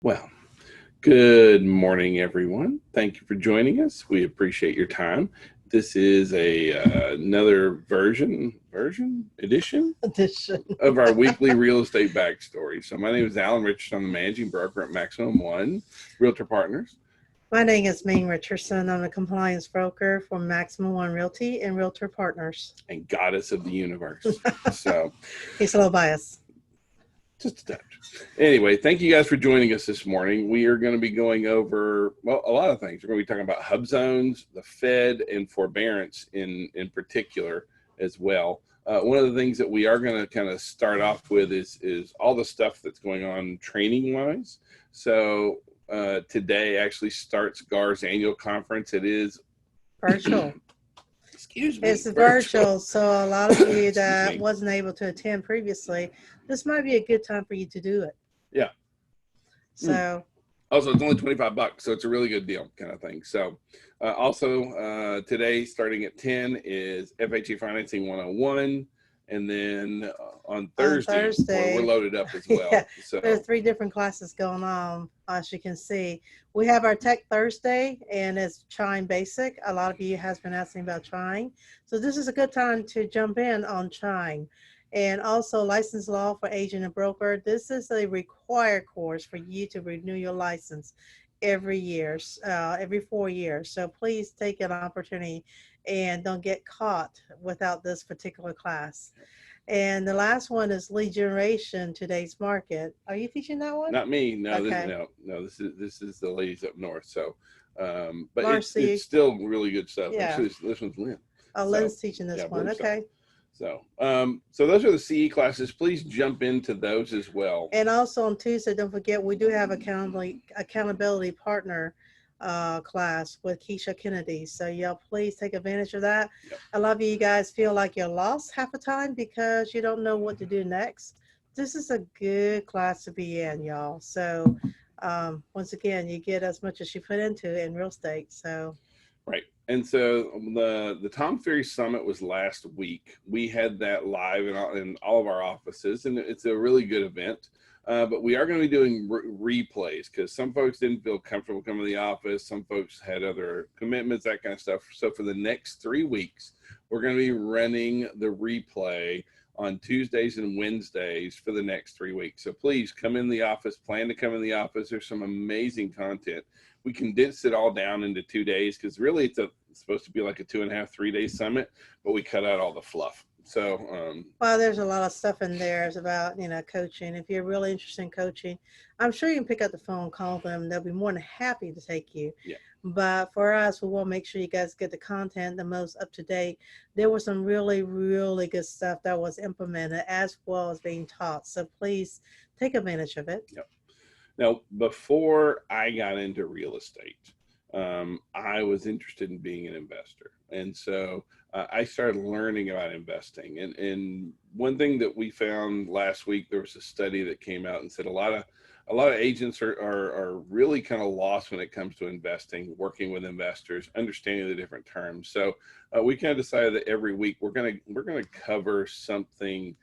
Well, good morning, everyone. Thank you for joining us. We appreciate your time. This is another edition Edition. of our weekly real estate backstory. So my name is Alan Richardson. I'm the managing broker at Maximum One Realtor Partners My name is Ming Richardson. I'm a compliance broker for Maximum One Realty and Realtor Partners. and goddess of the universe. So He's a little biased. just a touch. Anyway, thank you guys for joining us this morning. We are going to be going over, well, a lot of things. We're going to be talking about hub zones, the Fed and Forbearance in particular as well. One of the things that we are going to kind of start off with is all the stuff that's going on training wise. So today actually starts GAR's annual conference. It is Virtual. excuse me. It's virtual, so a lot of you Excuse that me. wasn't able to attend previously, this might be a good time for you to do it. Yeah. So Also, it's only $25, so it's a really good deal kind of thing. So today, starting at 10 is Fha Financing 101. And then on Thursday, we're loaded up as well. yeah, So there are 3 different classes going on, as you can see. We have our Tech Thursday, and it's Chime Basic. A lot of you has been asking about Chime. So this is a good time to jump in on Chime. And also License Law for Agent and Broker. This is a required course for you to renew your license every year, every 4 years. So please take an opportunity and don't get caught without this particular class. And the last one is lead generation, today's market. Are you teaching that one? not me. No, Okay. no. This is the ladies up north. So, but Marcy. it's still really good stuff. Yeah. Actually, this one's Lynn. Oh, So, Lynn's teaching this yeah, one. believe so. Okay. So those are the CE classes. Please jump into those as well. And also on Tuesday, don't forget, we do have accountability partner class with Keisha Kennedy. So y'all please take advantage of that. Yep. A lot of you guys feel like you're lost half the time because you don't know what to do next. This is a good class to be in, y'all. So once again, you get as much as you put into it in real estate. So Right. And so the Tom Ferry Summit was last week. We had that live in all of our offices, and it's a really good event. But we are going to be doing replays because some folks didn't feel comfortable coming to the office. Some folks had other commitments, that kind of stuff. So for the next 3 weeks, we're going to be running the replay on Tuesdays and Wednesdays for the next 3 weeks. So please come in the office, plan to come in the office. There's some amazing content. We condensed it all down into 2 days because really it's supposed to be like a 2.5, 3 day summit, but we cut out all the fluff. So, well, there's a lot of stuff in there. It's about, coaching. If you're really interested in coaching, I'm sure you can pick up the phone, call them. They'll be more than happy to take you. yeah. But for us, we want to make sure you guys get the content the most up to date. There was some really, really good stuff that was implemented as well as being taught. So please take advantage of it. Yep. Now, before I got into real estate, I was interested in being an investor. And so I started learning about investing. And one thing that we found last week, there was a study that came out and said a lot of agents are really kind of lost when it comes to investing, working with investors, understanding the different terms. So we kind of decided that every week we're gonna cover something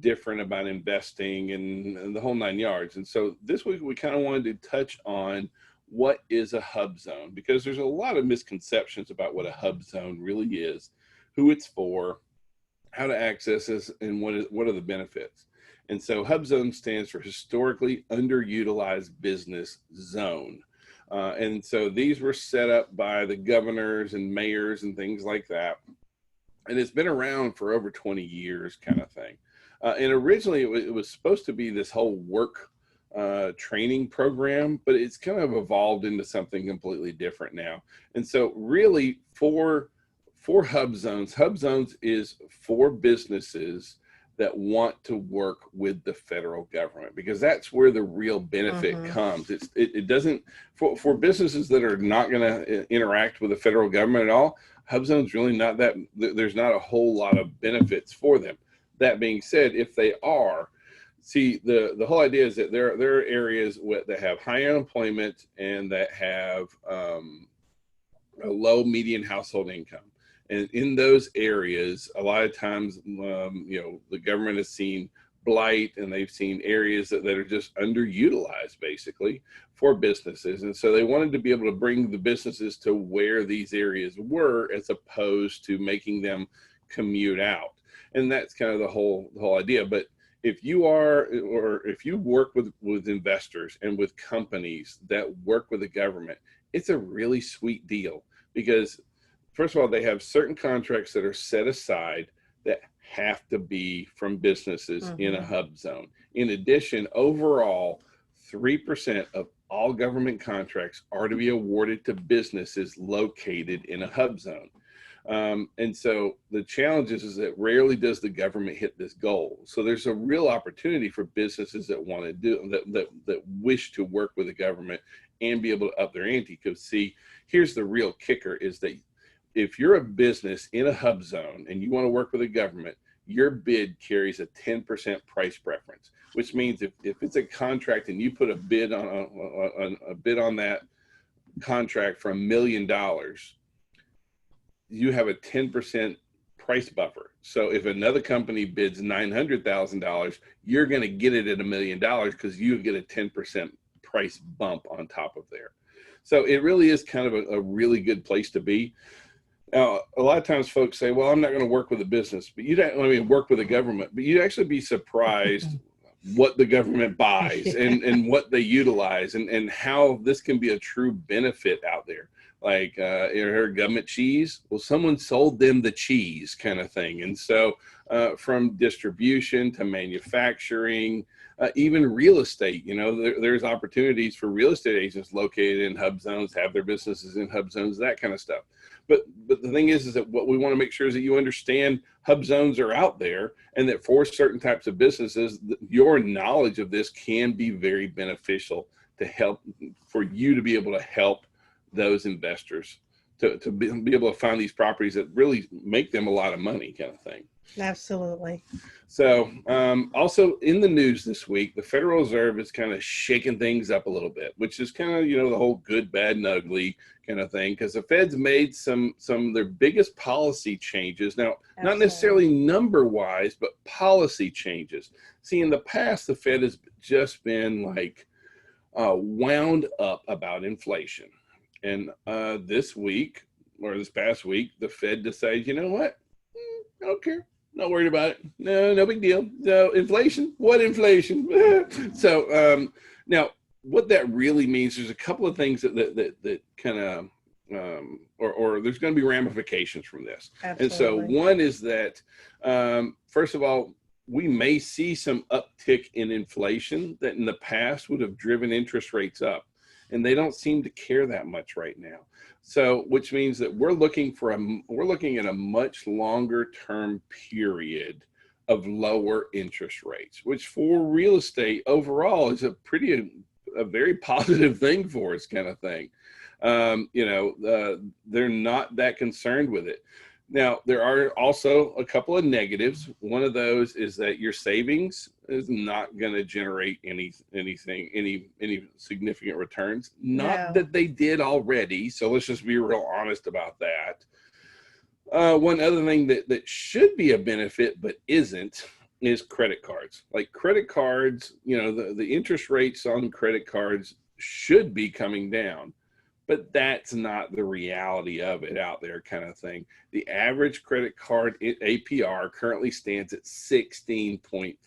different about investing and the whole 9 yards. And so this week we kind of wanted to touch on what is a hub zone, because there's a lot of misconceptions about what a hub zone really is, who it's for, how to access this, and what are the benefits. And so hub zone stands for historically underutilized business zone. And so these were set up by the governors and mayors and things like that. And it's been around for over 20 years kind of thing. And originally it was supposed to be this whole work training program, but it's kind of evolved into something completely different now. And so really for hub zones is for businesses that want to work with the federal government, because that's where the real benefit comes. It doesn't, for businesses that are not going to interact with the federal government at all, hub zones really not that, there's not a whole lot of benefits for them. That being said, if they are, see, the whole idea is that there are areas that have high unemployment and that have a low median household income. And in those areas, a lot of times, the government has seen blight, and they've seen areas that are just underutilized basically for businesses. And so they wanted to be able to bring the businesses to where these areas were, as opposed to making them commute out. And that's kind of the whole idea. But if you are, or if you work with investors and with companies that work with the government, it's a really sweet deal, because first of all, they have certain contracts that are set aside that have to be from businesses in a hub zone. In addition, overall, 3% of all government contracts are to be awarded to businesses located in a hub zone. And so the challenge is that rarely does the government hit this goal. So there's a real opportunity for businesses that want to do that wish to work with the government and be able to up their ante. Because see, here's the real kicker, is that if you're a business in a hub zone and you want to work with the government, your bid carries a 10% price preference, which means if it's a contract and you put a bid on that contract for $1 million, you have a 10% price buffer. So if another company bids $900,000, you're going to get it at $1 million, because you get a 10% price bump on top of there. So it really is kind of a really good place to be. Now, a lot of times folks say, well, I'm not going to work with a business, but work with the government, but you'd actually be surprised what the government buys and what they utilize, and how this can be a true benefit out there. Like, you heard government cheese? Well, someone sold them the cheese, kind of thing. And so from distribution to manufacturing, even real estate, there's opportunities for real estate agents located in hub zones, have their businesses in hub zones, that kind of stuff. But the thing is that what we want to make sure is that you understand hub zones are out there, and that for certain types of businesses, your knowledge of this can be very beneficial to help, for you to be able to help those investors to be able to find these properties that really make them a lot of money, kind of thing. Absolutely. So also in the news this week, the Federal Reserve is kind of shaking things up a little bit, which is kind of, the whole good, bad, and ugly kind of thing, because the Fed's made some of their biggest policy changes. Now, not necessarily number-wise, but policy changes. See, in the past, the Fed has just been like wound up about inflation. And this past week, the Fed decided, you know what? I don't care. Not worried about it. No big deal. No inflation. What inflation? So now, what that really means, there's a couple of things that kind of, or there's going to be ramifications from this. Absolutely. And so one is that, first of all, we may see some uptick in inflation that in the past would have driven interest rates up. And they don't seem to care that much right now. So, which means that we're looking at a much longer term period of lower interest rates, which for real estate overall is a very positive thing for us, kind of thing. They're not that concerned with it. Now, there are also a couple of negatives. One of those is that your savings is not going to generate any significant returns. Not that they did already. So let's just be real honest about that. One other thing that should be a benefit but isn't is credit cards. Like credit cards, the interest rates on credit cards should be coming down. But that's not the reality of it out there, kind of thing. The average credit card APR currently stands at 16.3.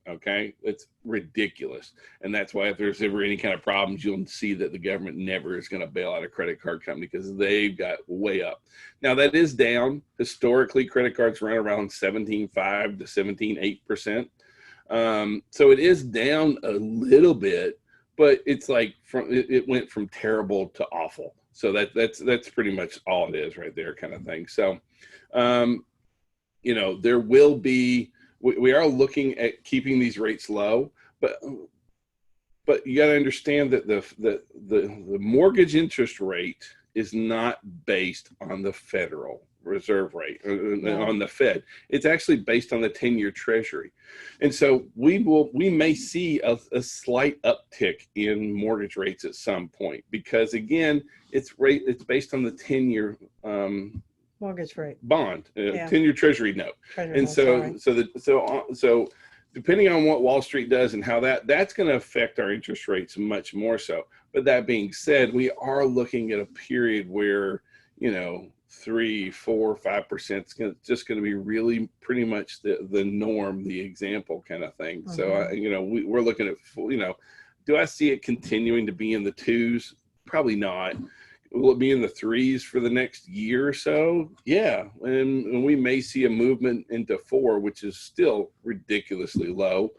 Okay, it's ridiculous. And that's why if there's ever any kind of problems, you'll see that the government never is going to bail out a credit card company, because they've got way up. Now, that is down. Historically, credit cards run around 17.5 to 17.8%. So it is down a little bit. But it's like it went from terrible to awful. So that's pretty much all it is right there, kind of thing. So, there will be, we are looking at keeping these rates low, but you got to understand that the mortgage interest rate is not based on the Federal Reserve rate, on the Fed. It's actually based on the 10-year Treasury. And so we may see a slight uptick in mortgage rates at some point, because again, it's based on the 10-year mortgage rate bond, 10-year Treasury note. So depending on what Wall Street does and how that's going to affect our interest rates much more so. But that being said, we are looking at a period where, 3, 4, 5% is just going to be really pretty much the norm, the example kind of thing. So, we're looking at, do I see it continuing to be in the 2s? Probably not. Will it be in the 3s for the next year or so? Yeah. And we may see a movement into 4, which is still ridiculously low.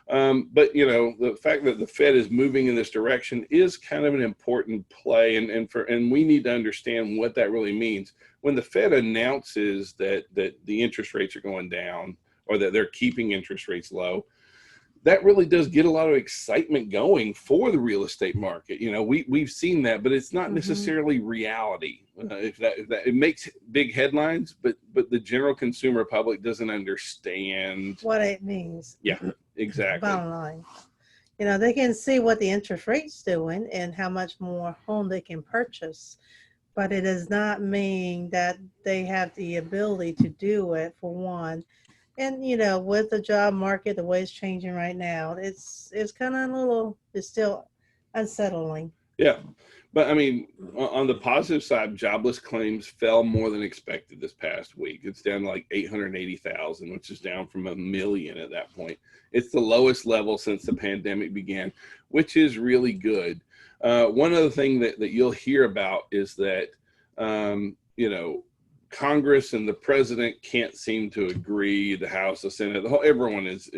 But the fact that the Fed is moving in this direction is kind of an important play, and we need to understand what that really means. When the Fed announces that the interest rates are going down, or that they're keeping interest rates low, that really does get a lot of excitement going for the real estate market. We've seen that, but it's not necessarily reality. It makes big headlines, but the general consumer public doesn't understand what it means. Yeah, exactly. Bottom line, they can see what the interest rate's doing and how much more home they can purchase, but it does not mean that they have the ability to do it, for one. And with the job market the way it's changing right now, it's kind of it's still unsettling. Yeah, but I mean, on the positive side, jobless claims fell more than expected this past week. It's down to like 880,000, which is down from 1 million at that point. It's the lowest level since the pandemic began, which is really good. One other thing that you'll hear about is that Congress and the president can't seem to agree. The House, the Senate, everyone is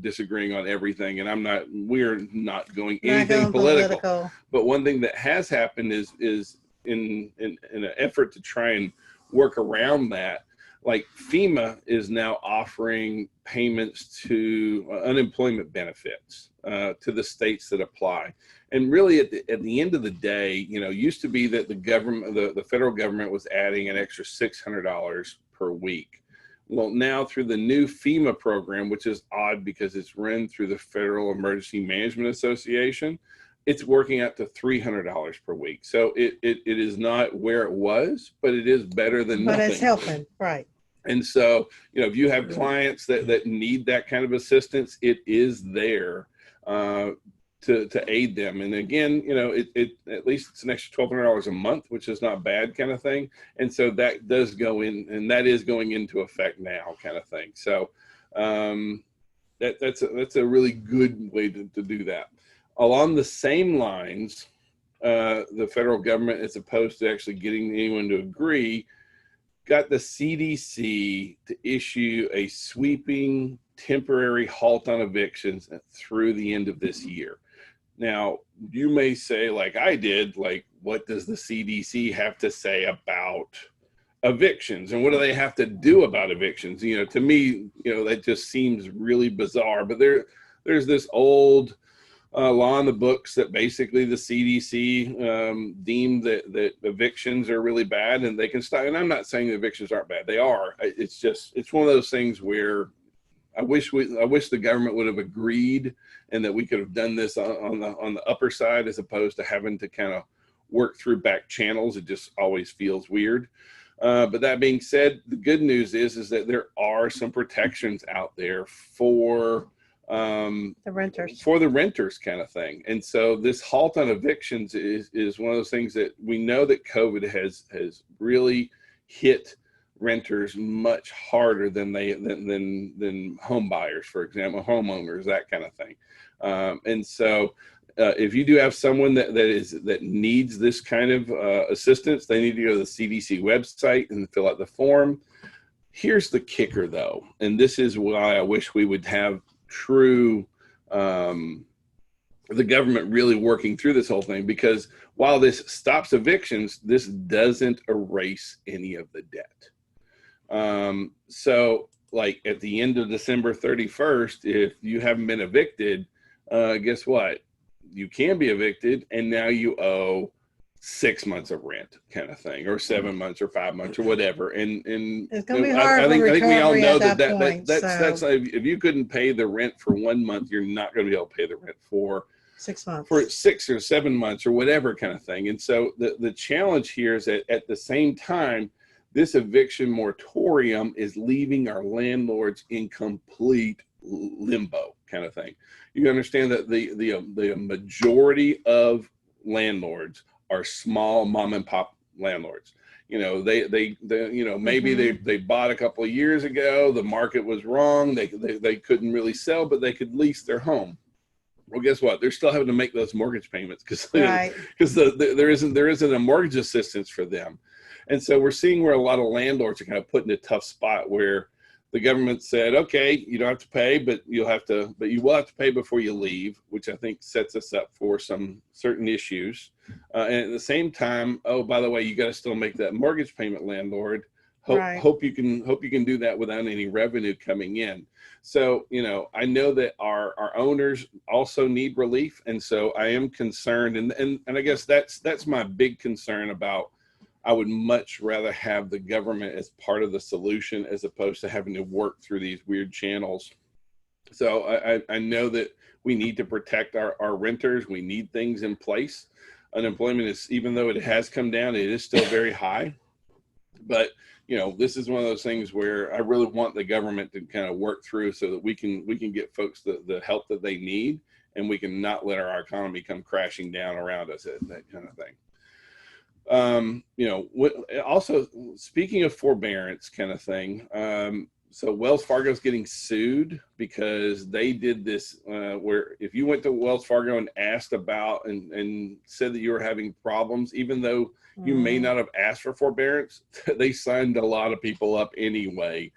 disagreeing on everything. And we're not going anything political. But one thing that has happened is in an effort to try and work around that, like FEMA is now offering payments to unemployment benefits to the states that apply. And really, at the end of the day, used to be that the government, the federal government, was adding an extra $600 per week. Well, now through the new FEMA program, which is odd because it's run through the Federal Emergency Management Association, it's working out to $300 per week. So it is not where it was, but it is better than nothing. But it's helping, right? And so, if you have clients that need that kind of assistance, it is there to aid them. And again, it at least it's an extra $1,200 a month, which is not bad kind of thing. And so that does go in, and that is going into effect now kind of thing. So that's a really good way to do that. Along the same lines, the federal government, as opposed to actually getting anyone to agree, got the CDC to issue a sweeping temporary halt on evictions through the end of this year. Now, you may say, like I did, like, what does the CDC have to say about evictions? And what do they have to do about evictions? To me, that just seems really bizarre. But there's this old law in the books that basically the CDC deemed that evictions are really bad and they can stop. And I'm not saying evictions aren't bad. They are. It's one of those things where I wish the government would have agreed and that we could have done this on the upper side, as opposed to having to kind of work through back channels. It just always feels weird. But that being said, the good news is that there are some protections out there for the renters kind of thing. And so this halt on evictions is one of those things that we know that COVID has really hit renters much harder than home buyers, for example, homeowners, that kind of thing. And so if you do have someone that needs this kind of assistance, they need to go to the CDC website and fill out the form. Here's the kicker, though, and this is why I wish we would have true the government really working through this whole thing, because while this stops evictions, this doesn't erase any of the debt. So like at the end of December 31st, if you haven't been evicted, guess what? You can be evicted, and now you owe 6 months of rent, kind of thing, or 7 months, or 5 months, or whatever. And it's going to be hard. I think we all know that's if you couldn't pay the rent for 1 month, you're not going to be able to pay the rent for 6 months, for 6 or 7 months, or whatever kind of thing. And so the challenge here is that at the same time, this eviction moratorium is leaving our landlords in complete limbo kind of thing. You understand that the majority of landlords are small mom and pop landlords. They maybe they bought a couple of years ago, the market was wrong, they couldn't really sell, but they could lease their home. Well, guess what? They're still having to make those mortgage payments because Right. there isn't a mortgage assistance for them. And so we're seeing where a lot of landlords are kind of put in a tough spot where the government said, okay, you don't have to pay, but you will have to pay before you leave, which I think sets us up for some certain issues. And at the same time, oh, by the way, you got to still make that mortgage payment, landlord. Hope you can do that without any revenue coming in. So, I know that our owners also need relief. And so I am concerned. And I guess that's my big concern about. I would much rather have the government as part of the solution as opposed to having to work through these weird channels. So I know that we need to protect our renters. We need things in place. Unemployment is, even though it has come down, it is still very high. But this is one of those things where I really want the government to kind of work through so that we can get folks the help that they need, and we can not let our economy come crashing down around us, that kind of thing. Also speaking of forbearance kind of thing, so Wells Fargo is getting sued because they did this where if you went to Wells Fargo and asked about and said that you were having problems, even though you may not have asked for forbearance, they signed a lot of people up anyway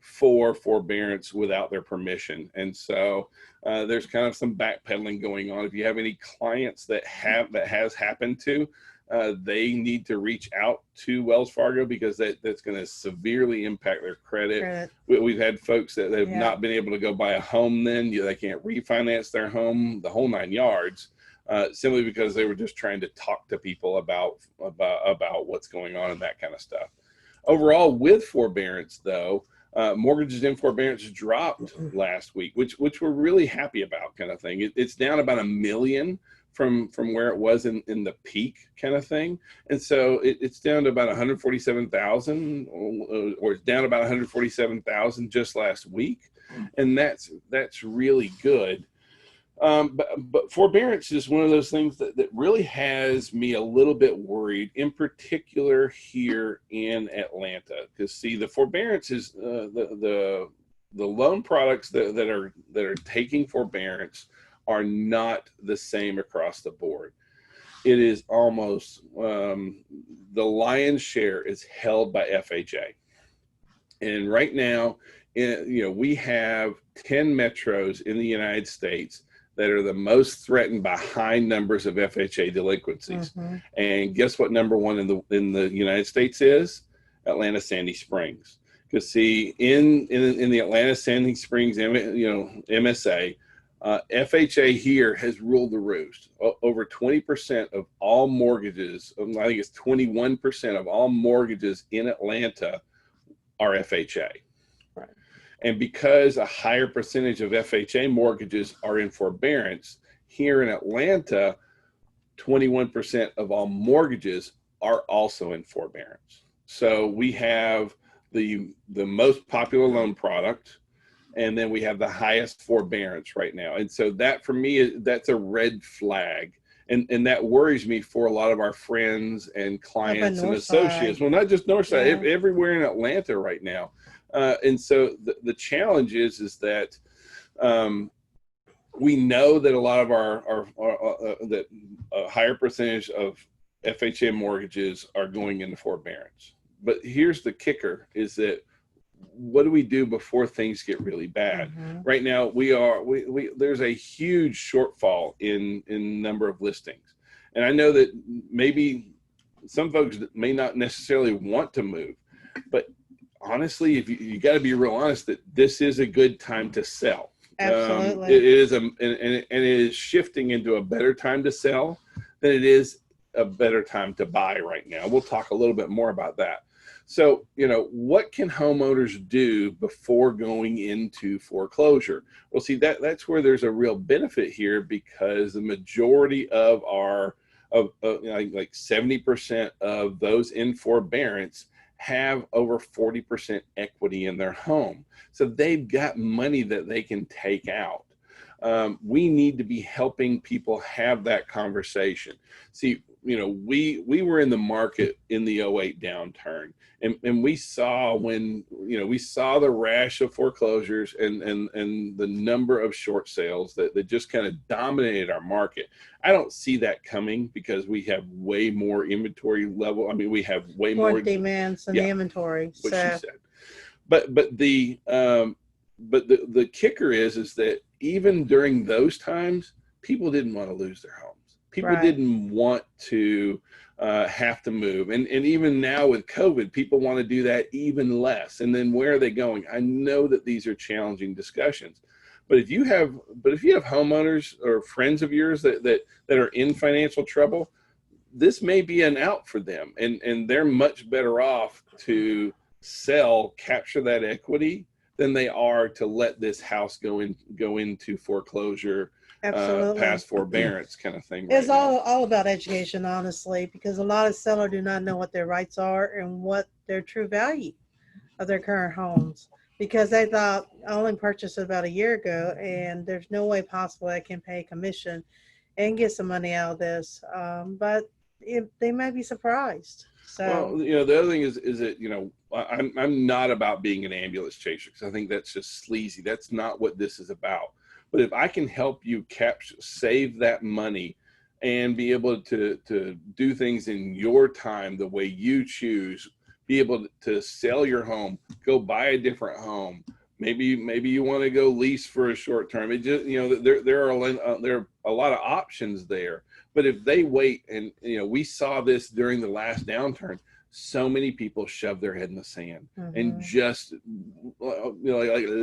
for forbearance without their permission. And so there's kind of some backpedaling going on. If you have any clients that has happened to, they need to reach out to Wells Fargo because that's going to severely impact their credit. We've had folks that have not been able to go buy a home. Then they can't refinance their home, the whole 9 yards, simply because they were just trying to talk to people about what's going on and that kind of stuff. Overall, with forbearance, though, mortgages in forbearance dropped last week, which we're really happy about, kind of thing. It's down about 1 million from where it was in the peak kind of thing. And so it's down to about 147,000 or it's down about 147,000 just last week. And that's really good. But forbearance is one of those things that really has me a little bit worried, in particular here in Atlanta. Because see, the forbearance is the loan products that are taking forbearance are not the same across the board. It is almost the lion's share is held by FHA. And right now, we have 10 metros in the United States that are the most threatened by high numbers of FHA delinquencies. And guess what number one in the United States is? Atlanta Sandy Springs. Because see, in the Atlanta Sandy Springs, MSA, FHA here has ruled the roost. Over 20% of all mortgages, I think it's 21% of all mortgages in Atlanta are FHA. Right. And because a higher percentage of FHA mortgages are in forbearance, here in Atlanta, 21% of all mortgages are also in forbearance. So we have the most popular loan product, and then we have the highest forbearance right now. And so that, for me, that's a red flag. And that worries me for a lot of our friends and clients and associates. Well, not just Northside, everywhere in Atlanta right now. And so the challenge is that we know that a lot of that a higher percentage of FHA mortgages are going into forbearance. But here's the kicker, is that what do we do before things get really bad? Right now, there's a huge shortfall in number of listings. And I know that maybe some folks may not necessarily want to move, but honestly, if you got to be real honest that this is a good time to sell. Absolutely. It is and it is shifting into a better time to sell than it is a better time to buy right now. We'll talk a little bit more about that. So, what can homeowners do before going into foreclosure? Well, see, that's where there's a real benefit here, because the majority of like 70% of those in forbearance have over 40% equity in their home. So they've got money that they can take out. We need to be helping people have that conversation. See, we were in the market in the '08 downturn, and we saw when, we saw the rash of foreclosures and the number of short sales that just kind of dominated our market. I don't see that coming because we have way more inventory level. I mean, we have way more demands than the inventory. What she said. But the kicker is that even during those times, people didn't want to lose their homes. People didn't want to have to move. And even now with COVID, people want to do that even less. And then where are they going? I know that these are challenging discussions. But if you have homeowners or friends of yours that are in financial trouble, this may be an out for them. And they're much better off to sell, capture that equity, than they are to let this house go into foreclosure, past forbearance kind of thing. It's all about education, honestly, because a lot of sellers do not know what their rights are and what their true value of their current homes, because they thought, I only purchased it about a year ago and there's no way possible I can pay commission and get some money out of this. But they might be surprised. So, well, the other thing is that, I'm not about being an ambulance chaser, because I think that's just sleazy. That's not what this is about. But if I can help you save that money and be able to do things in your time the way you choose, be able to sell your home, go buy a different home. Maybe you want to go lease for a short term. It just, there are a lot of options there. But if they wait, and we saw this during the last downturn, so many people shove their head in the sand and just like la,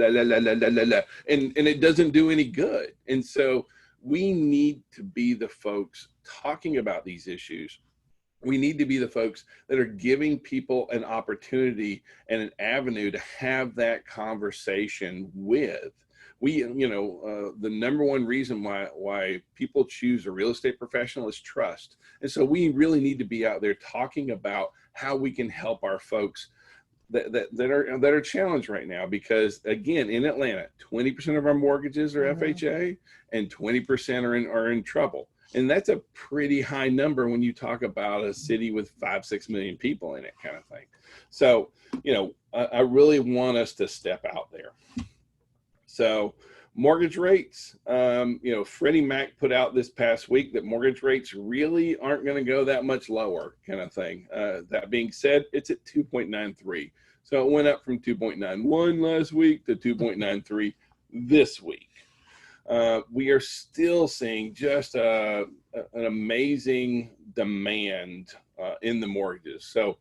la, la, la, la, la, and it doesn't do any good. And so we need to be the folks talking about these issues. We need to be the folks that are giving people an opportunity and an avenue to have that conversation with. The number one reason why people choose a real estate professional is trust. And so we really need to be out there talking about how we can help our folks that are challenged right now. Because again, in Atlanta, 20% of our mortgages are FHA and 20% are in trouble. And that's a pretty high number when you talk about a city with 5-6 million people in it, kind of thing. So, I really want us to step out there. So mortgage rates, Freddie Mac put out this past week that mortgage rates really aren't going to go that much lower, kind of thing. That being said, it's at 2.93. So it went up from 2.91 last week to 2.93 this week. We are still seeing just an amazing demand in the mortgages. So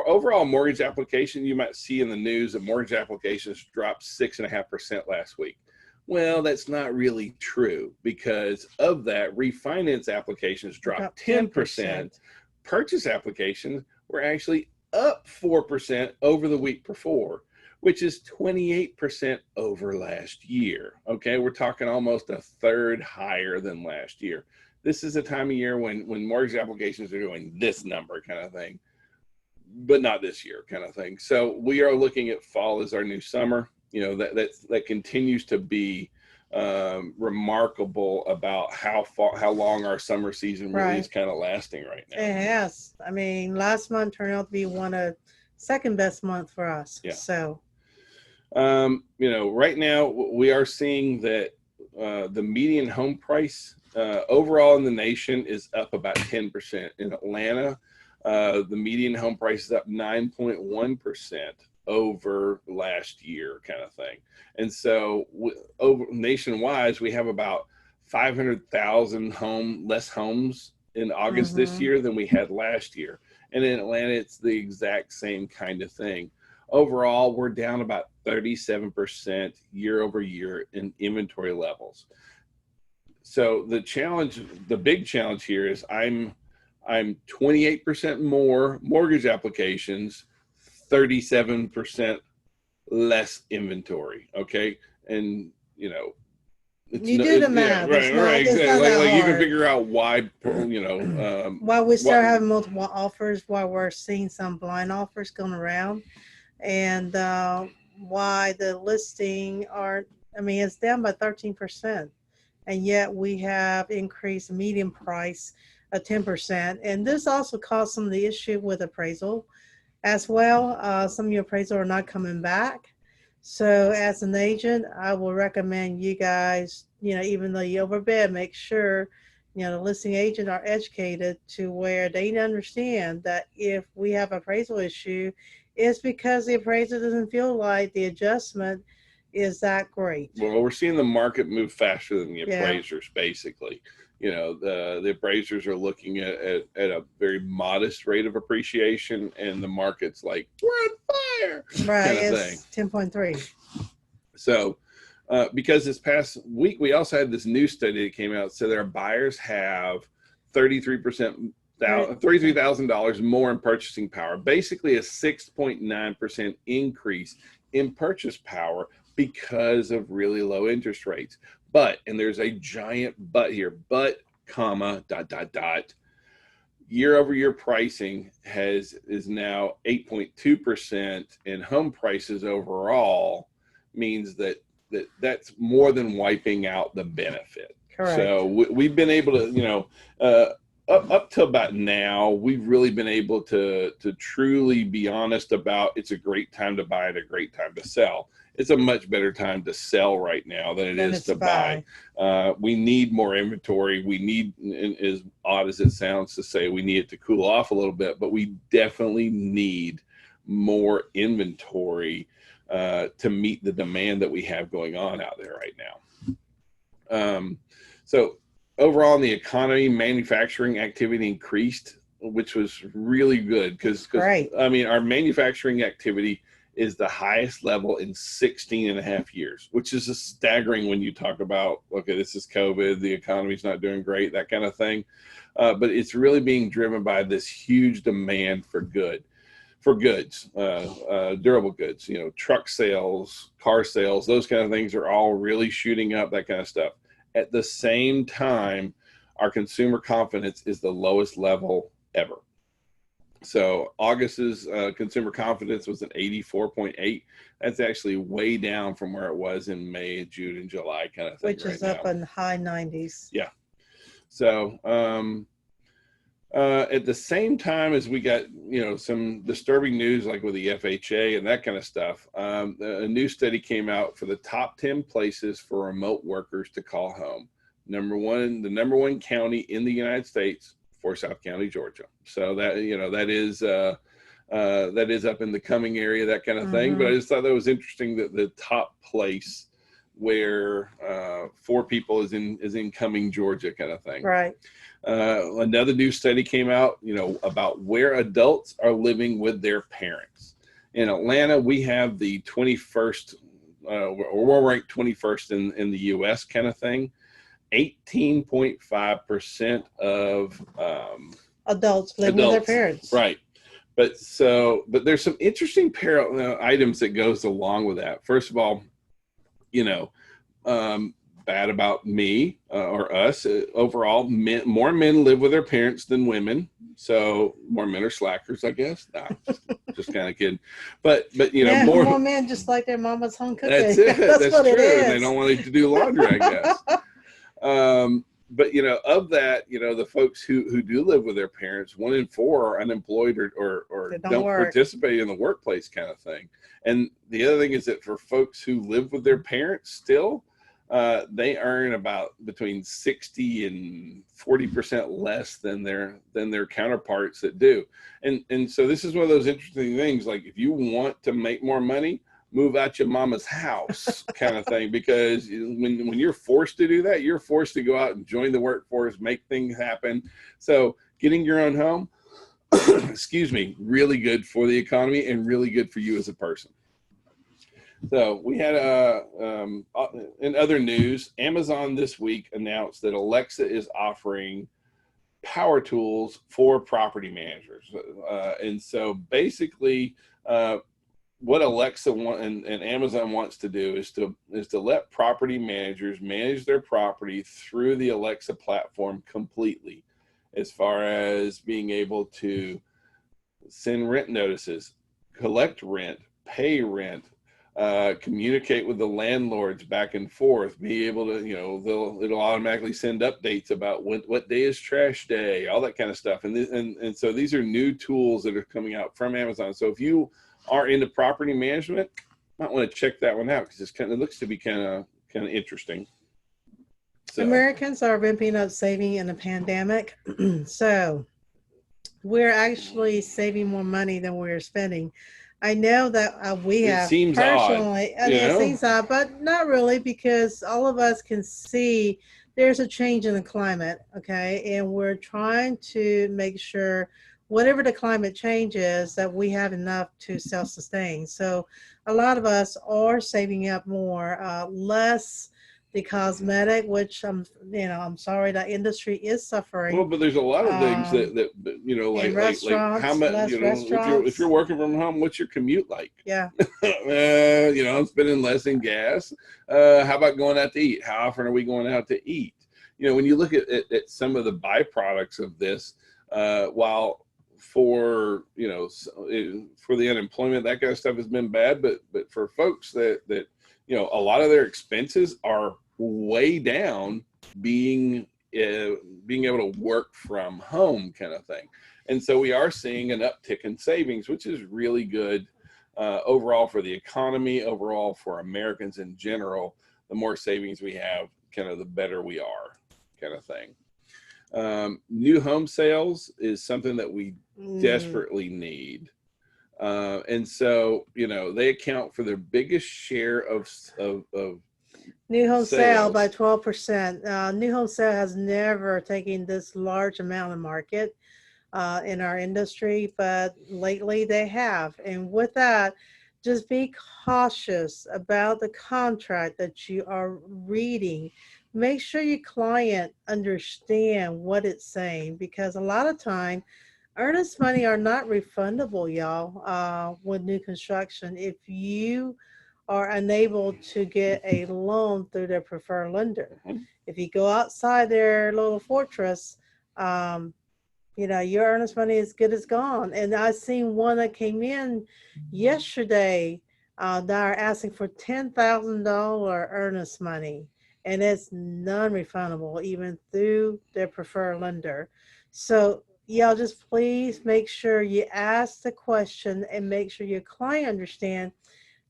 overall mortgage application, you might see in the news that mortgage applications dropped 6.5% last week. Well, that's not really true, because of that, refinance applications dropped 10%. Purchase applications were actually up 4% over the week before, which is 28% over last year. Okay, we're talking almost a third higher than last year. This is a time of year when mortgage applications are doing this number, kind of thing, but not this year, kind of thing. So we are looking at fall as our new summer. That continues to be remarkable about how long our summer season really is kind of lasting right now. It has. I mean, last month turned out to be one of second best month for us. Yeah. So, right now we are seeing that the median home price overall in the nation is up about 10%. In Atlanta, the median home price is up 9.1% over last year, kind of thing. And so over nationwide, we have about 500,000 less homes in August this year than we had last year. And in Atlanta, it's the exact same kind of thing. Overall, we're down about 37% year over year in inventory levels. So the big challenge here is I'm 28% more mortgage applications, 37% less inventory. Okay. And, You do the math. Yeah, right, It's exactly. not that Like you can hard. figure out why, Why we start having multiple offers, why we're seeing some blind offers going around, and why the listing are, I mean, it's down by 13%, and yet we have increased median price of 10%. And this also caused some of the issue with appraisal as well. Some of your appraisal are not coming back. So as an agent, I will recommend you guys, even though you overbid, make sure, the listing agent are educated to where they understand that if we have appraisal issue, it's because the appraiser doesn't feel like the adjustment is that great. Well, we're seeing the market move faster than the Yeah. appraisers, basically. The appraisers are looking at a very modest rate of appreciation, and the market's like, we're on fire, Right, kind of it's 10.3. So, because this past week, we also had this new study that came out, so that our buyers have 33,000 more in purchasing power, basically a 6.9% increase in purchase power because of really low interest rates. But, and there's a giant but here, but, comma, ... year over year pricing is now 8.2%, and home prices overall means that's more than wiping out the benefit. Correct. So we've been able to, up to about now, we've really been able to truly be honest about it's a great time to buy and a great time to sell. It's a much better time to sell right now than it is to buy. We need more inventory. We need, as odd as it sounds to say, we need it to cool off a little bit, but we definitely need more inventory to meet the demand that we have going on out there right now. So overall in the economy, manufacturing activity increased, which was really good because I mean, our manufacturing activity is the highest level in 16 and a half years, which is just staggering when you talk about, okay, this is COVID, the economy's not doing great, that kind of thing. But it's really being driven by this huge demand for goods, durable goods, truck sales, car sales, those kind of things are all really shooting up, that kind of stuff. At the same time, our consumer confidence is the lowest level ever. So August's consumer confidence was an 84.8. That's actually way down from where it was in May, June, and July kind of thing. Which is up in high 90s. Yeah. So at the same time as we got, some disturbing news like with the FHA and that kind of stuff, a new study came out for the top 10 places for remote workers to call home. The number one county in the United States, Forsyth County, Georgia. So that is up in the Cumming area, that kind of thing. But I just thought that was interesting that the top place where for people is in Cumming, Georgia, kind of thing. Right. Another new study came out, about where adults are living with their parents. In Atlanta, we have the 21st, we're ranked 21st in the U.S. kind of thing. 18.5% of adults live with their parents. Right. But there's some interesting items that goes along with that. First of all, bad about me or us overall. More men live with their parents than women, so more men are slackers, I guess. Nah, just kind of kidding. But more men just like their mama's home cooking. That's it. That's what true. It is. And they don't want to do laundry, I guess. But of that, the folks who do live with their parents, 1 in 4 are unemployed or don't participate in the workplace kind of thing. And the other thing is that for folks who live with their parents still, they earn about between 60 and 40% less than their counterparts that do. And so this is one of those interesting things. Like if you want to make more money, move out your mama's house kind of thing, because when you're forced to do that, you're forced to go out and join the workforce, make things happen. So getting your own home, excuse me, really good for the economy and really good for you as a person. So we had in other news, Amazon this week announced that Alexa is offering power tools for property managers. And so basically, what Alexa and Amazon wants to do is to let property managers manage their property through the Alexa platform completely, as far as being able to send rent notices, collect rent, pay rent, communicate with the landlords back and forth, be able to, it'll automatically send updates about what day is trash day, all that kind of stuff. And so these are new tools that are coming out from Amazon. So if you are into property management, you might want to check that one out, because it looks to be kind of interesting. So Americans are ramping up saving in the pandemic. So we're actually saving more money than we're spending. I know that we have seems personally, odd, it seems odd, but not really, because all of us can see there's a change in the climate, okay? And we're trying to make sure whatever the climate change is, that we have enough to self-sustain. So a lot of us are saving up more, less the cosmetic, which I'm sorry, that industry is suffering. Well, but there's a lot of things that like how much, if you're working from home, what's your commute like? Yeah. I'm spending less in gas. How about going out to eat? How often are we going out to eat? When you look at some of the byproducts of this, while for the unemployment, that kind of stuff has been bad, but for folks that a lot of their expenses are way down, being able to work from home, kind of thing. And so we are seeing an uptick in savings, which is really good overall for the economy, overall for Americans in general. The more savings we have, kind of the better we are, kind of thing. New home sales is something that we desperately need. And so, they account for the biggest share of new home sale by 12%. New home sale has never taken this large amount of market in our industry, but lately they have. And with that, just be cautious about the contract that you are reading. Make sure your client understand what it's saying, because a lot of time earnest money are not refundable, y'all, with new construction. If you are unable to get a loan through their preferred lender, if you go outside their little fortress, your earnest money is good as gone. And I seen one that came in yesterday that are asking for $10,000 earnest money, and it's non-refundable even through their preferred lender. So y'all just please make sure you ask the question and make sure your client understand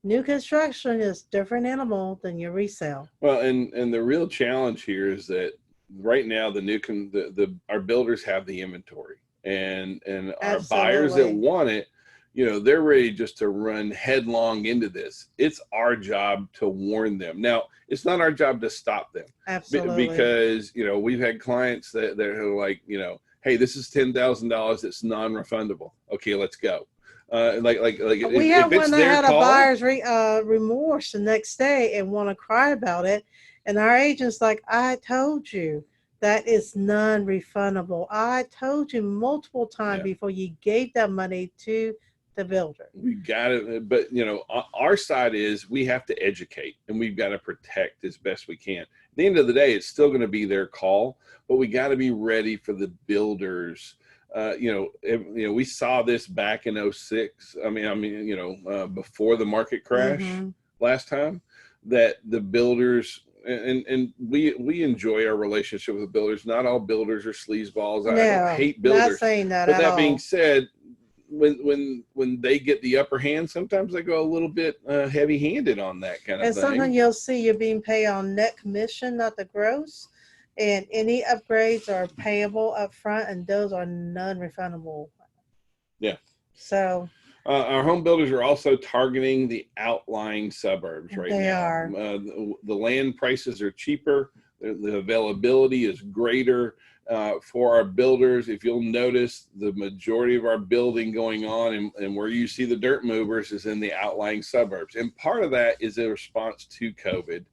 new construction is different animal than your resale. Well, and the real challenge here is that right now our builders have the inventory, and our buyers that want it, they're ready just to run headlong into this. It's our job to warn them. Now, it's not our job to stop them. Absolutely. Because, we've had clients that are like, hey, this is $10,000. It's non-refundable. Okay, let's go. We had one that had a buyer's remorse the next day and want to cry about it. And our agent's like, I told you that is non-refundable. I told you multiple times before you gave that money to the builder. We got it. But, our side is we have to educate, and we've got to protect as best we can. At the end of the day, it's still going to be their call, but we got to be ready for the builders. We saw this back in 2006. Before the market crash last time, that the builders, and we enjoy our relationship with builders. Not all builders are sleazeballs. I don't hate builders. Not saying that. But that being said, when they get the upper hand, sometimes they go a little bit heavy-handed on that kind of thing. And sometimes you'll see you're being paid on net commission, not the gross. And any upgrades are payable up front, and those are non-refundable. Yeah. So our home builders are also targeting the outlying suburbs right now. They are. The land prices are cheaper. The availability is greater for our builders. If you'll notice, the majority of our building going on and where you see the dirt movers is in the outlying suburbs. And part of that is a response to COVID.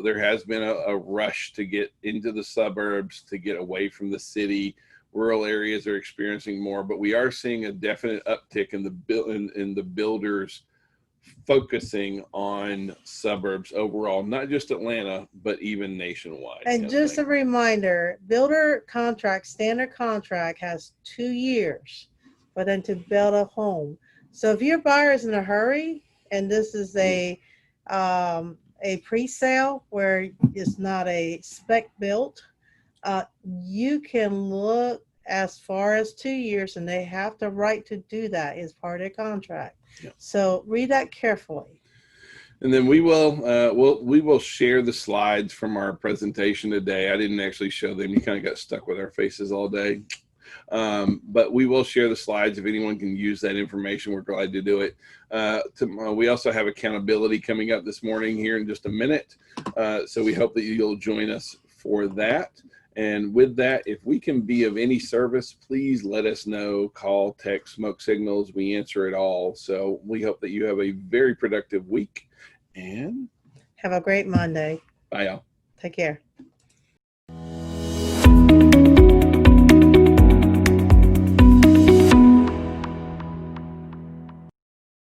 There has been a rush to get into the suburbs, to get away from the city. Rural areas are experiencing more, but we are seeing a definite uptick in the builders focusing on suburbs overall, not just Atlanta, but even nationwide. And just a reminder, builder contract, standard contract has 2 years for them to build a home. So if your buyer is in a hurry and this is a pre-sale where it's not a spec built, you can look as far as 2 years, and they have the right to do that as part of their contract. Yep. So read that carefully. And then we will share the slides from our presentation today. I didn't actually show them. You kind of got stuck with our faces all day. But we will share the slides. If anyone can use that information, we're glad to do it. We also have accountability coming up this morning here in just a minute. So we hope that you'll join us for that. And with that, if we can be of any service, please let us know. Call, text, smoke signals. We answer it all. So we hope that you have a very productive week. And have a great Monday. Bye, y'all. Take care.